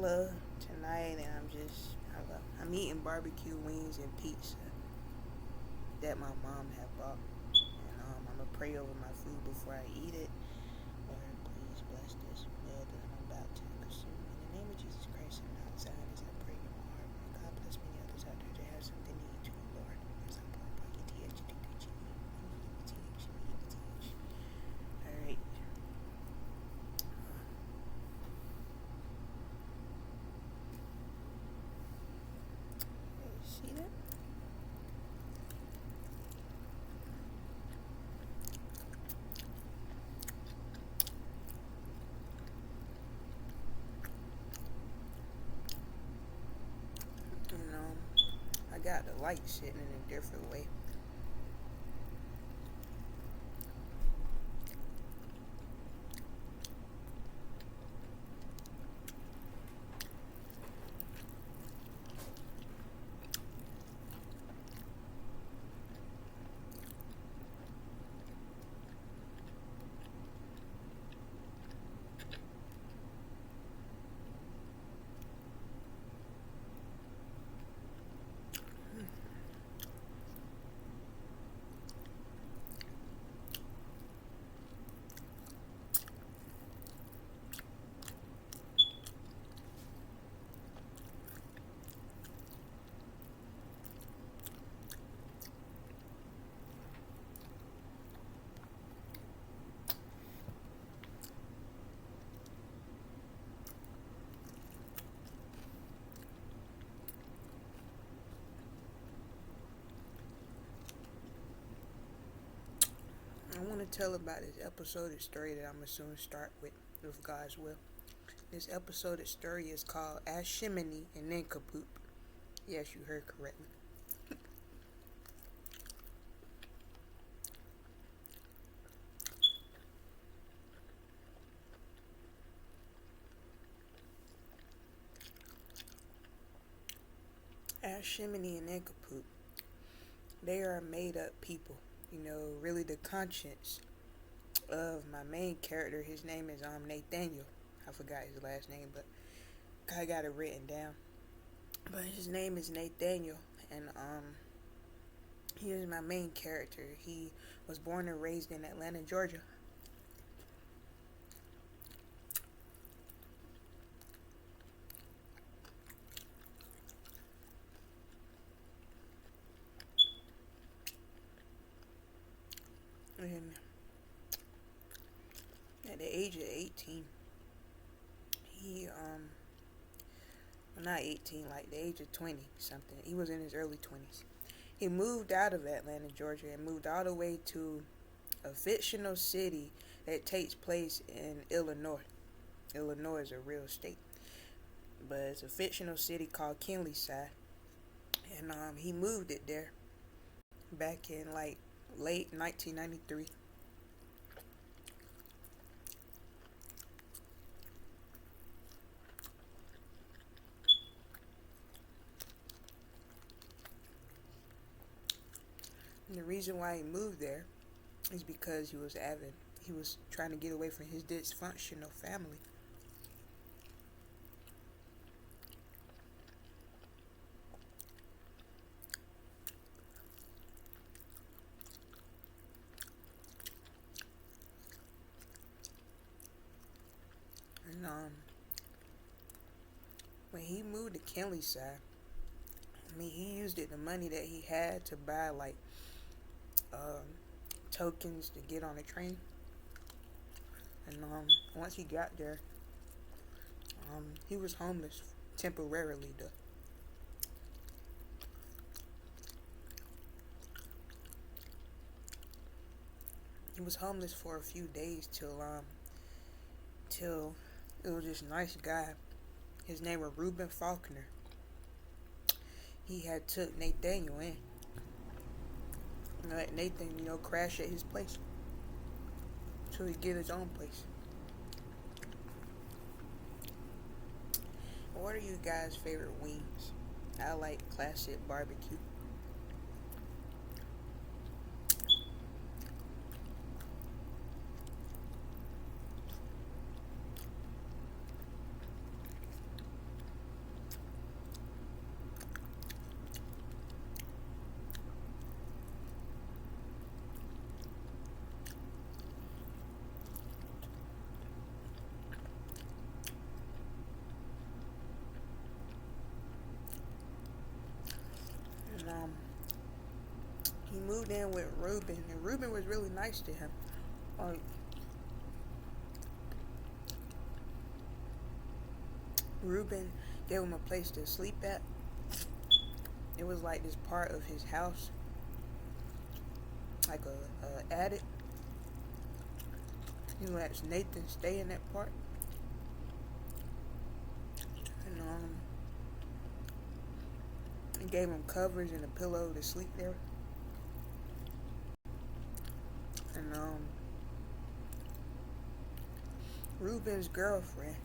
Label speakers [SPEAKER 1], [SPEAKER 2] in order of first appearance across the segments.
[SPEAKER 1] Hello, tonight, and I'm eating barbecue wings and pizza that my mom had bought, and I'm gonna pray over my food before I eat it. Lord, please bless this meal that I'm about to consume. In the name of Jesus Christ and Mount Zion, as I pray in my heart, and God bless many others out there to have something to eat too, Lord. As I pour back into All right. See that? You know, I got the light sitting in a different way. I want to tell about this episodic story that I'm going to soon start with God's will. This episodic story is called Ashimini and Nincompoop. Yes, you heard correctly. Ashimini and Nincompoop, they are made up people. You know, really the conscience of my main character. His name is Nathaniel. I forgot his last name, but I got it written down. But his name is Nathaniel, and he is my main character. He was born and raised in Atlanta, Georgia. And at the age of 18, he well, not 18, like the age of 20 something. He was in his early 20s. He moved out of Atlanta, Georgia, and moved all the way to a fictional city that takes place in Illinois. Illinois is a real state, but it's a fictional city called Kinleyside, and he moved it there back in like late 1993. And the reason why he moved there is because he was trying to get away from his dysfunctional family. And when he moved to Kinleyside, I mean, he used the money that he had to buy like um, tokens to get on a train. And once he got there, he was homeless temporarily. Though he was homeless for a few days till it was this nice guy. His name was Reuben Faulkner. He had took Nathaniel in. Let Nathan, crash at his place till he get his own place. What are you guys' favorite wings? I like classic barbecue. moved in with Ruben, and Ruben was really nice to him. Like, Ruben gave him a place to sleep at. It was like this part of his house, like a attic. He lets Nathan stay in that part, and he gave him covers and a pillow to sleep there. And Ruben's girlfriend,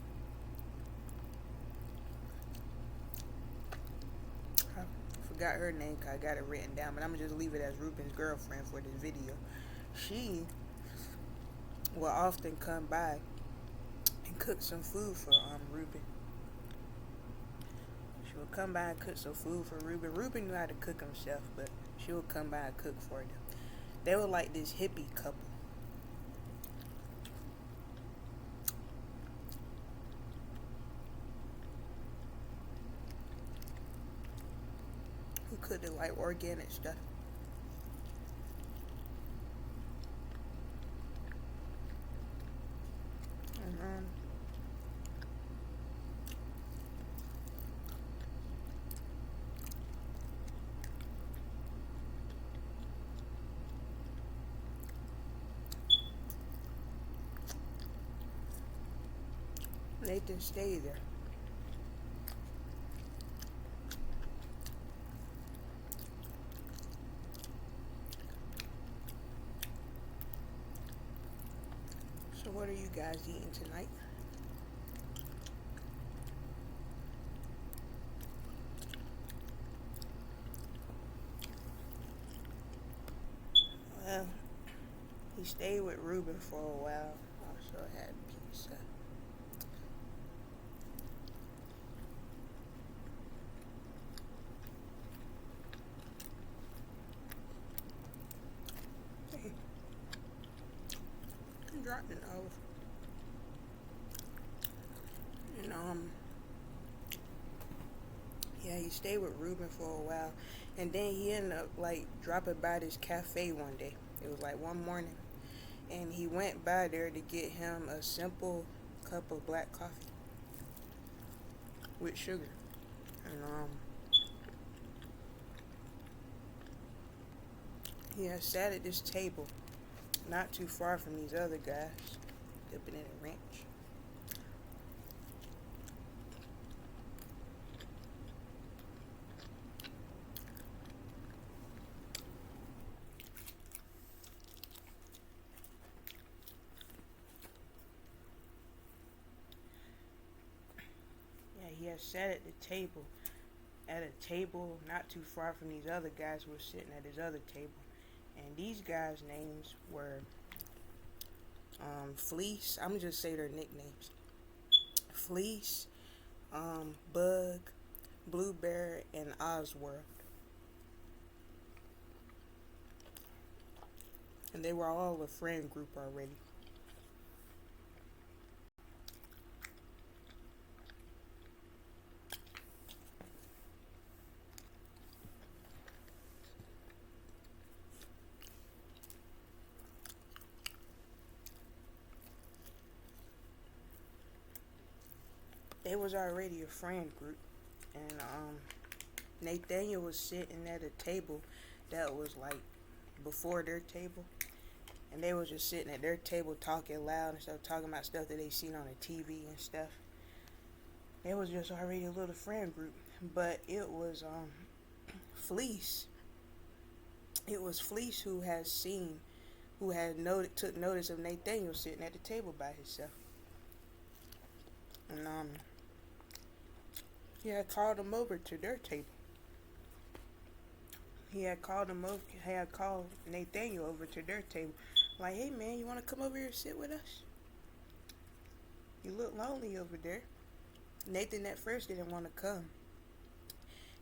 [SPEAKER 1] I forgot her name 'cause I got it written down, but I'm gonna just leave it as Ruben's girlfriend for this video. She will often come by and cook some food for Ruben. She would come by and cook some food for Ruben. Ruben knew how to cook himself, but she would come by and cook for them. They were like this hippie couple. Who cooked it like organic stuff. And, Nathan stayed there. So what are you guys eating tonight? Well, he stayed with Ruben for a while. Also had pizza. Hey, I'm dropping it off. And yeah, he stayed with Ruben for a while, and then he ended up like dropping by this cafe one day. It was like one morning, and he went by there to get him a simple cup of black coffee with sugar. And he had sat at this table, not too far from these other guys, dipping in a ranch. Yeah, he had sat at the table, not too far from these other guys who were sitting at his other table. And these guys' names were Fleece. I'm gonna just say their nicknames. Fleece, Bug, Blue Bear, and Osworld. And they were all a friend group already. They was already a friend group. And Nathaniel was sitting at a table that was like before their table. And they was just sitting at their table talking loud and stuff, talking about stuff that they seen on the TV and stuff. They was just already a little friend group. But it was Fleece. It was Fleece who took notice of Nathaniel sitting at the table by himself. And he had called him over to their table. He had called Nathaniel over to their table. Like, hey man, you want to come over here and sit with us? You look lonely over there. Nathan at first didn't want to come.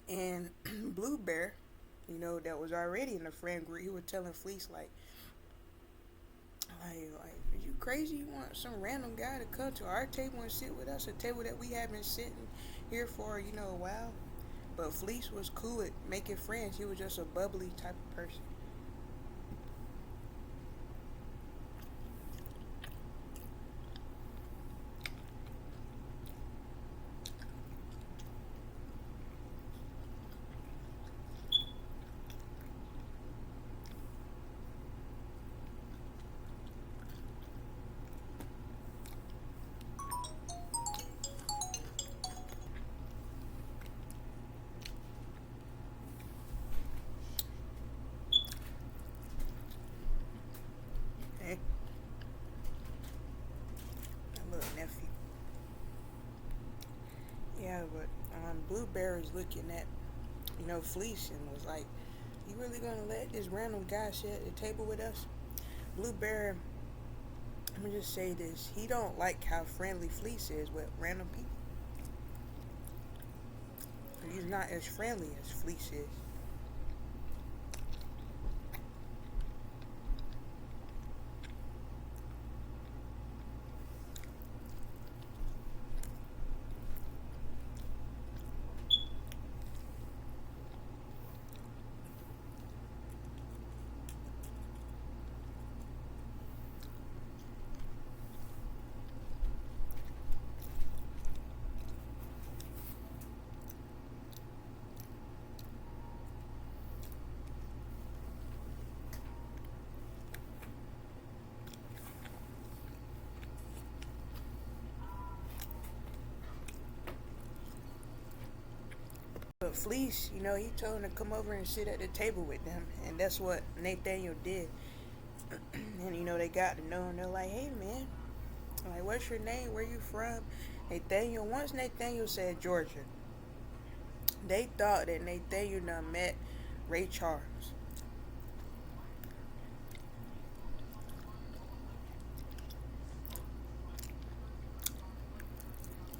[SPEAKER 1] And Blue Bear, that was already in the friend group, he was telling Fleece like, are you crazy? You want some random guy to come to our table and sit with us? A table that we have been sitting here for, a while. But Fleece was cool at making friends. He was just a bubbly type of person. Yeah, but Blue Bear is looking at, Fleece and was like, "You really gonna let this random guy sit at the table with us?" Blue Bear, let me just say this: he don't like how friendly Fleece is with random people. He's not as friendly as Fleece is. But Fleece, he told him to come over and sit at the table with them, and that's what Nathaniel did. And they got to know him. They're like, "Hey, man, like, what's your name? Where you from?" Nathaniel. Once Nathaniel said Georgia, they thought that Nathaniel done met Ray Charles,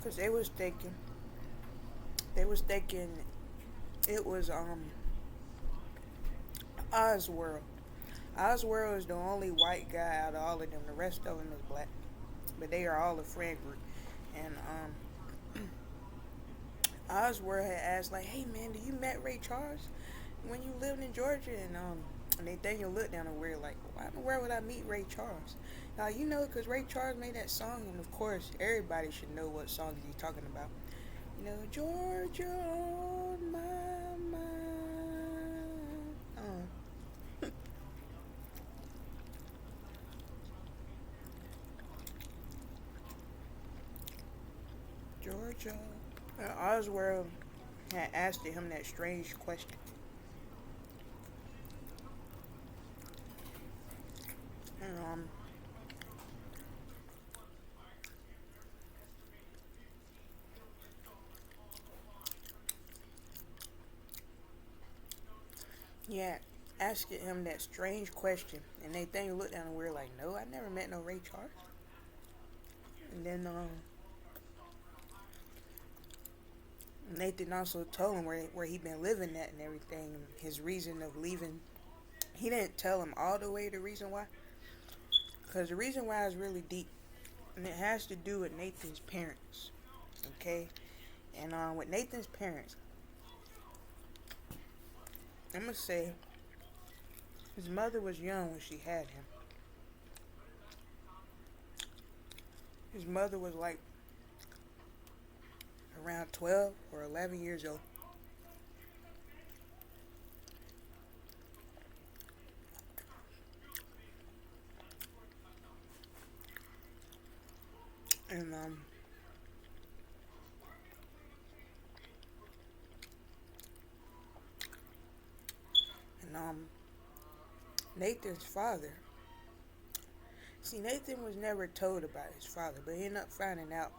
[SPEAKER 1] cause they was thinking it was Oswald. Oswald is the only white guy out of all of them. The rest of them is black, but they are all a friend group. And Oswald had asked like, "Hey, man, do you met Ray Charles when you lived in Georgia?" And Nathaniel looked down and weird like, "Why in the world would I meet Ray Charles?" Now because Ray Charles made that song, and of course everybody should know what song he's talking about. Georgia on my mind. Georgia. Oswald had asked him that strange question. And, yeah, asked him that strange question, and Nathaniel looked down and we were like, "No, I never met no Ray Charles." And then Nathan also told him where he been living at and everything, and his reason of leaving. He didn't tell him all the way the reason why, because the reason why is really deep, and it has to do with Nathan's parents. Okay, and with Nathan's parents, I'm gonna say his mother was young when she had him. His mother was like around 12 or 11 years old. And and Nathan's father. See, Nathan was never told about his father, but he ended up finding out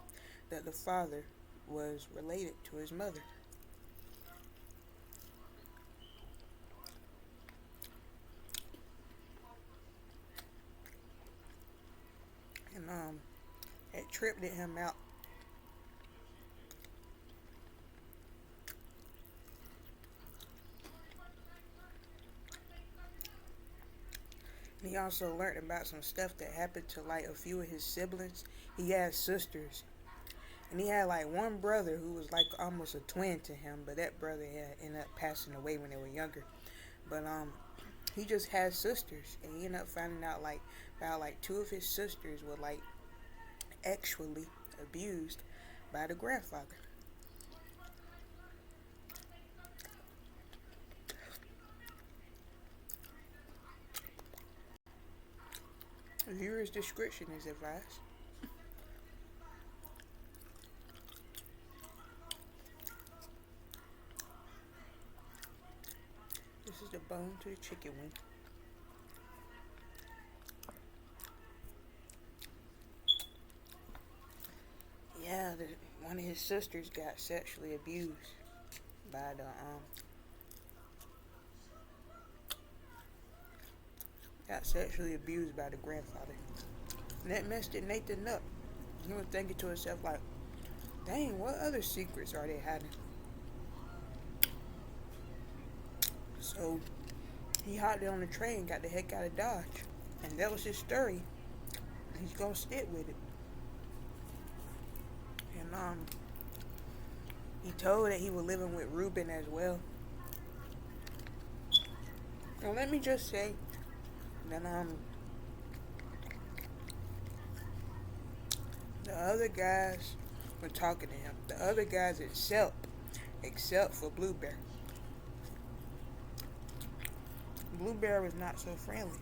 [SPEAKER 1] that the father was related to his mother. And it tripped him out. He also learned about some stuff that happened to like a few of his siblings. He had sisters, and he had like one brother who was like almost a twin to him, but that brother had ended up passing away when they were younger. But he just had sisters, and he ended up finding out like about like two of his sisters were like actually abused by the grandfather. Viewer's discretion is advised. This is the bone to the chicken wing. Yeah, one of his his sisters got sexually abused by the grandfather. And that messed Nathan up. He was thinking to himself like, dang, what other secrets are they hiding? So he hopped on the train, got the heck out of Dodge. And that was his story. He's gonna stick with it. And he told that he was living with Ruben as well. And let me just say that the other guys were talking to him. The other guys except for Blue Bear. Blue Bear was not so friendly.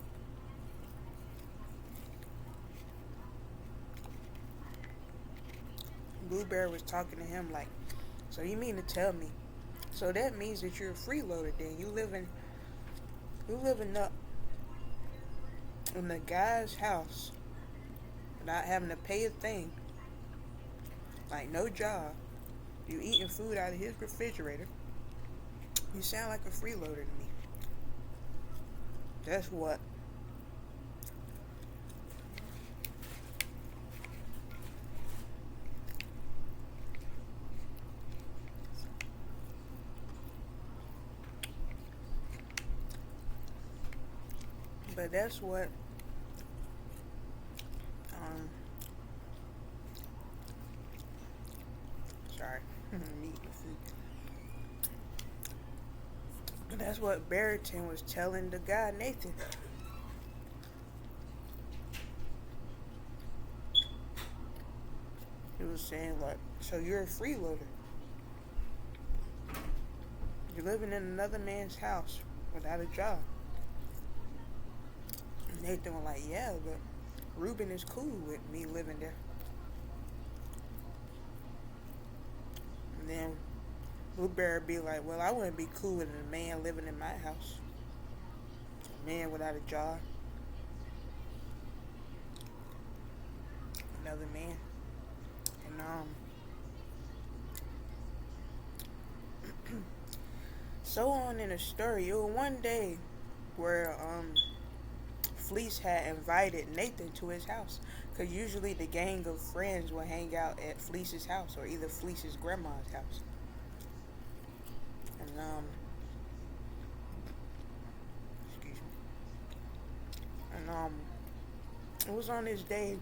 [SPEAKER 1] Blue Bear was talking to him like, so you mean to tell me? So that means that you're a freeloader then. You living up in the guy's house without having to pay a thing. Like no job. You eating food out of his refrigerator. You sound like a freeloader to me. That's what. But that's what sorry, I'm eating food. But that's what Barrington was telling the guy Nathan. He was saying like, so you're a freeloader. You're living in another man's house without a job. And Nathan was like, yeah, but Ruben is cool with me living there. And then Blueberry be like, well, I wouldn't be cool with a man living in my house. A man without a job. Another man. And so on in the story, it was one day where Fleece had invited Nathan to his house. Because usually the gang of friends will hang out at Fleece's house or either Fleece's grandma's house. And excuse me. And it was on this day,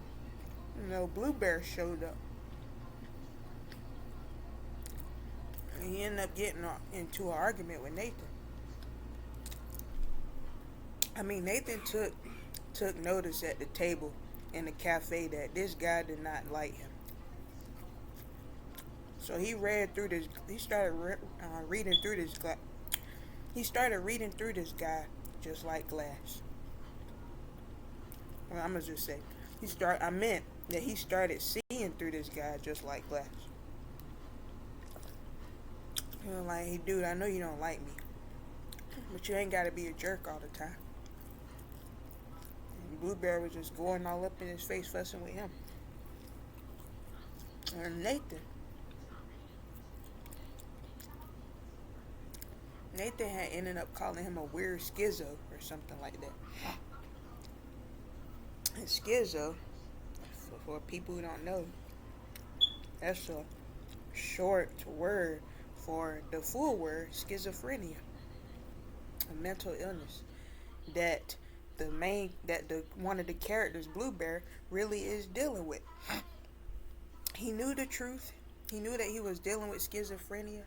[SPEAKER 1] Blue Bear showed up. And he ended up getting into an argument with Nathan. I mean, Nathan took notice at the table in the cafe that this guy did not like him. So he read through this. He started reading through this. He started reading through this guy just like glass. Well, I'm gonna just say I meant that he started seeing through this guy just like glass. Like, hey, dude, I know you don't like me, but you ain't gotta be a jerk all the time. And Blueberry was just going all up in his face, fussing with him. And Nathan had ended up calling him a weird schizo or something like that. And schizo, for people who don't know, that's a short word for the full word schizophrenia, a mental illness that one of the characters, Blueberry, really is dealing with. He knew the truth. He knew that he was dealing with schizophrenia,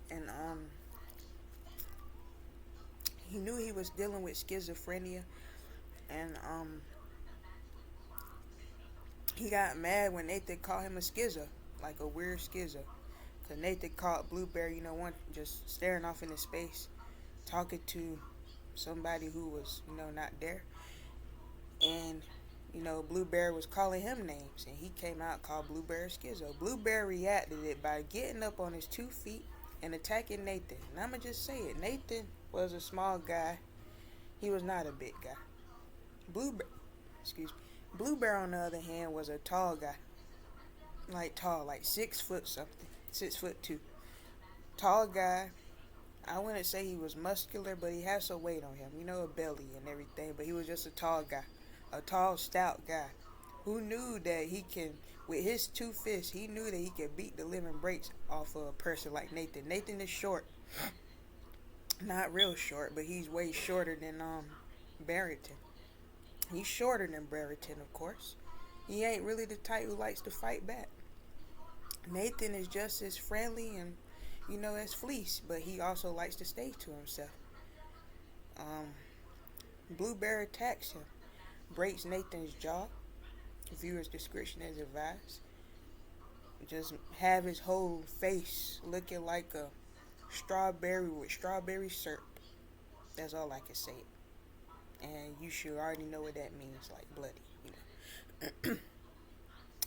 [SPEAKER 1] and he knew he was dealing with schizophrenia, and he got mad when Nathan called him a schizo, like a weird schizo. Cause Nathan caught Blueberry, one just staring off into space, talking to somebody who was, not there. And, Blueberry was calling him names, and he came out called Blueberry schizo. Blueberry reacted it by getting up on his 2 feet and attacking Nathan. And I'ma just say it, Nathan was a small guy. He was not a big guy. Blueberry, on the other hand, was a tall guy. like tall, like 6 foot something, 6'2". Tall guy. I wouldn't say he was muscular, but he had some weight on him. You know, a belly and everything. But he was just a tall guy, a tall, stout guy, who knew that he can, with his 2 fists, he knew that he could beat the living brakes off of a person like Nathan. Nathan is short, not real short, but he's way shorter than Barrington. He's shorter than Brereton, of course. He ain't really the type who likes to fight back. Nathan is just as friendly and, as Fleece, but he also likes to stay to himself. Um, Blue Bear attacks him, breaks Nathan's jaw. Viewer's discretion is advised. Just have his whole face looking like a strawberry with strawberry syrup. That's all I can say. And you should already know what that means, like bloody.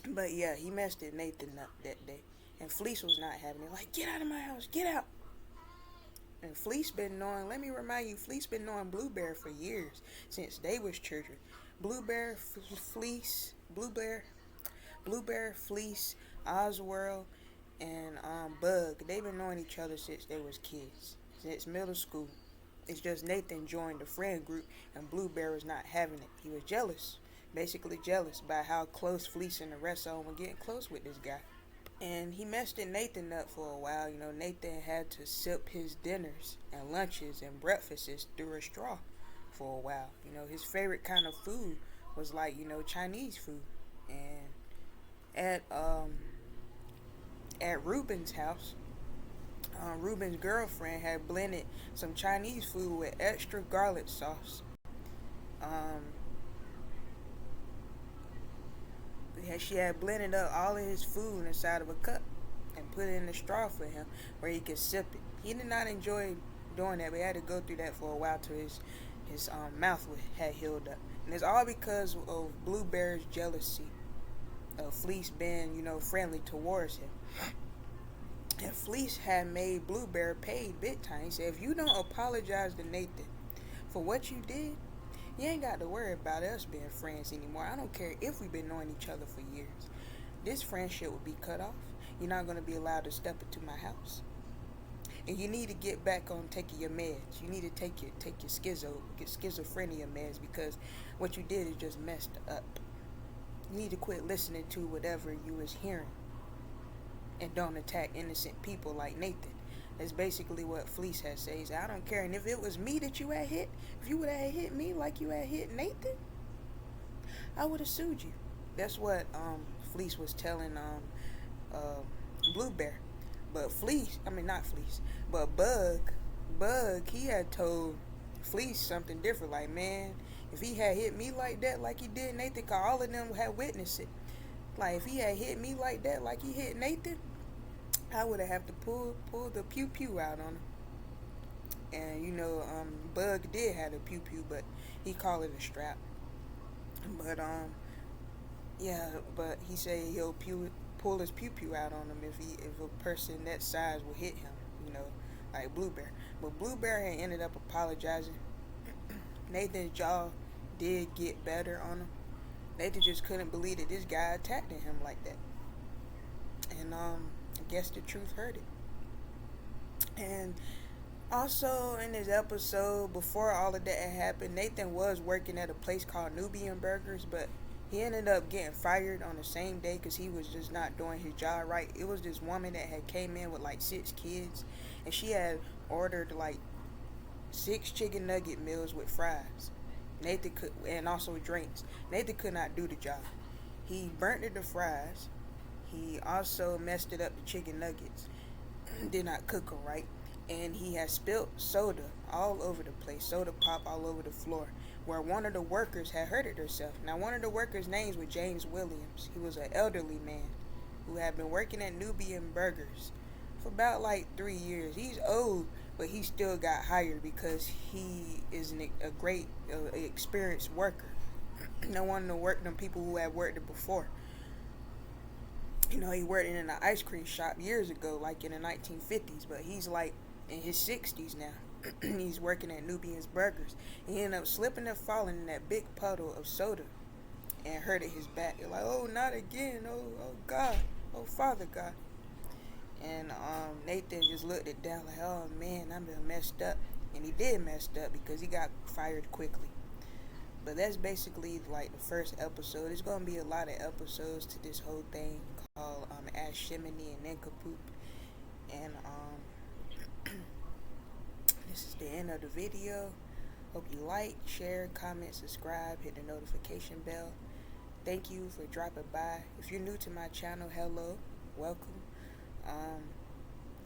[SPEAKER 1] But yeah, he messed it Nathan up that day. And Fleece was not having it. Like, get out of my house, get out. And Fleece been knowing, let me remind you, Fleece been knowing Blue Bear for years, since they was children. Blue Bear, Fleece, Oswald, and Bug, they've been knowing each other since they was kids, since middle school. It's just Nathan joined the friend group, and Blue Bear was not having it. He was jealous, basically jealous by how close Fleece and the rest of them were getting close with this guy. And he messed Nathan up for a while. Nathan had to sip his dinners and lunches and breakfasts through a straw for a while. His favorite kind of food was like, Chinese food. And at Ruben's house, Ruben's girlfriend had blended some Chinese food with extra garlic sauce. Um, she had blended up all of his food inside of a cup and put it in a straw for him where he could sip it. He did not enjoy doing that, but he had to go through that for a while till his mouth had healed up. And it's all because of Blue Bear's jealousy of Fleece being, friendly towards him. And Fleece had made Blue Bear pay big time. He said, if you don't apologize to Nathan for what you did, you ain't got to worry about us being friends anymore. I don't care if we've been knowing each other for years. This friendship will be cut off. You're not going to be allowed to step into my house. And you need to get back on taking your meds. You need to take your schizophrenia meds, because what you did is just messed up. You need to quit listening to whatever you was hearing. And don't attack innocent people like Nathan. That's basically what Fleece has said. He said, I don't care. And if it was me that you had hit, if you would have hit me like you had hit Nathan, I would have sued you. That's what Fleece was telling Blue Bear. But Bug, he had told Fleece something different. Like, man, if he had hit me like that, like he did Nathan, because all of them had witnessed it. Like, if he had hit me like that, like he hit Nathan, I would have to pull the pew pew out on him. And Bug did have a pew pew, but he called it a strap. But but he said he'll pull his pew pew out on him if a person that size will hit him, like Blue Bear. But Blue Bear had ended up apologizing. Nathan's jaw did get better on him. Nathan just couldn't believe that this guy attacked him like that. And I guess the truth hurt it. And also in this episode, before all of that had happened, Nathan was working at a place called Nubian Burgers, but he ended up getting fired on the same day because he was just not doing his job right. It was this woman that had came in with like 6 kids, and she had ordered like 6 chicken nugget meals with fries. Nathan could, and also drinks. Nathan could not do the job. He burnt the fries. He also messed it up the chicken nuggets. Did not cook them right. And he had spilt soda all over the place. Soda pop all over the floor. Where one of the workers had hurted herself. Now, one of the workers' names was James Williams. He was an elderly man who had been working at Nubian Burgers for about like 3 years. He's old, but he still got hired because he is a great experienced worker. No one to work them people who had worked it before. He worked in an ice cream shop years ago, like in the 1950s, but he's like in his 60s now. He's working at Nubian's Burgers. He ended up slipping and falling in that big puddle of soda and hurted his back. You're like, oh, not again. Oh, God. Oh, Father God. And Nathan just looked it down like, oh man, I'm done messed up. And he did messed up because he got fired quickly. But that's basically like the first episode. There's gonna be a lot of episodes to this whole thing called Ash Shimony and Nincompoop. And this is the end of the video. Hope you like, share, comment, subscribe, hit the notification bell. Thank you for dropping by. If you're new to my channel, hello, welcome.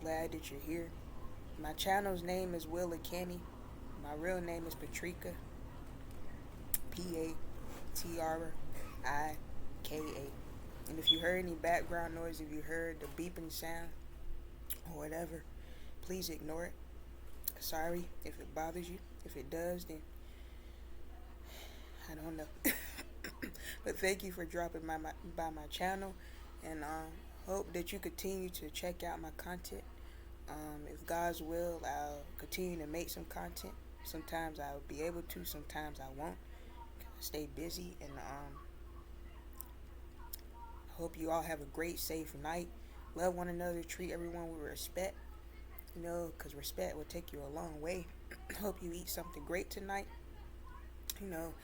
[SPEAKER 1] Glad that you're here. My channel's name is Willa Kenny. My real name is Patrika. Patrika. And if you heard any background noise, if you heard the beeping sound or whatever, please ignore it. Sorry if it bothers you. If it does, then I don't know. But thank you for dropping by my channel, and hope that you continue to check out my content. If God's will, I'll continue to make some content. Sometimes I'll be able to, sometimes I won't. Stay busy, and hope you all have a great, safe night. Love one another, treat everyone with respect. You know, because respect will take you a long way. Hope you eat something great tonight. You know,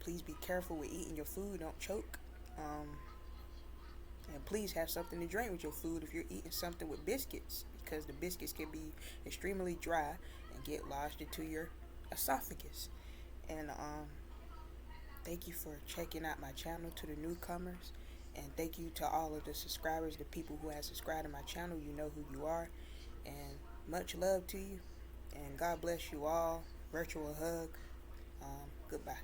[SPEAKER 1] please be careful with eating your food. Don't choke. And please have something to drink with your food if you're eating something with biscuits, because the biscuits can be extremely dry and get lodged into your esophagus. And thank you for checking out my channel to the newcomers. And thank you to all of the subscribers, the people who have subscribed to my channel. You know who you are. And much love to you. And God bless you all. Virtual hug. Goodbye.